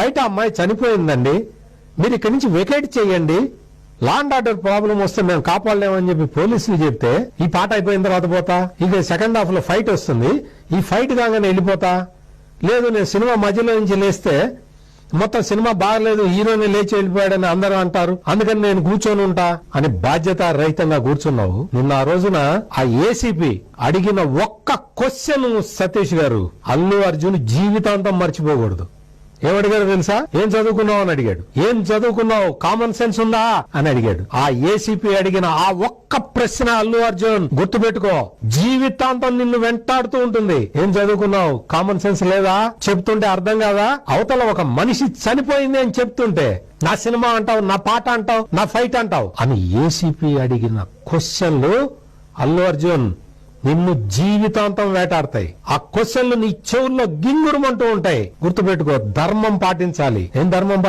బయట అమ్మాయి చనిపోయిందండి, మీరు ఇక్కడి నుంచి వెకేట్ చేయండి, లా అండ్ ఆర్డర్ ప్రాబ్లం వస్తే మేము కాపాడలేమని చెప్పి పోలీసులు చెప్తే ఈ పాట అయిపోయిన తర్వాత పోతా, ఇక సెకండ్ హాఫ్ లో ఫైట్ వస్తుంది, ఈ ఫైట్ కాగానే వెళ్ళిపోతా, లేదు నేను సినిమా మధ్యలో నుంచి లేస్తే మొత్తం సినిమా బాగలేదు, హీరోని లేచి వెళ్ళిపోయాడని అందరూ అంటారు, అందుకని నేను కూర్చొని ఉంటా అని బాధ్యత రహితంగా కూర్చున్నావు. నిన్న ఆ రోజున ఆ ఏసీపీ అడిగిన ఒక్క క్వశ్చన్ సతీష్ గారు అల్లు అర్జున్ జీవితాంతం మర్చిపోకూడదు. ఏమడిగాడు తెలుసా? ఏం చదువుకున్నావు అని అడిగాడు. ఏం చదువుకున్నావు, కామన్ సెన్స్ ఉందా అని అడిగాడు. ఆ ఏసీపీ అడిగిన ఆ ఒక్క ప్రశ్న అల్లు అర్జున్ గుర్తుపెట్టుకో, జీవితాంతం నిన్ను వెంటాడుతూ ఉంటుంది. ఏం చదువుకున్నావు, కామన్ సెన్స్ లేదా, చెప్తుంటే అర్థం కాదా? అవతల ఒక మనిషి చనిపోయింది అని చెప్తుంటే నా సినిమా అంటావు, నా పాట అంటావు, నా ఫైట్ అంటావు అని ఏసీపీ అడిగిన క్వశ్చన్లు అల్లు అర్జున్ నిన్ను జీవితాంతం వేటాడతాయి. ఆ క్వశ్చన్లు నీ చెవుల్లో గింగురుమంటూ ఉంటాయి. గుర్తుపెట్టుకో, ధర్మం పాటించాలి. ఏం ధర్మం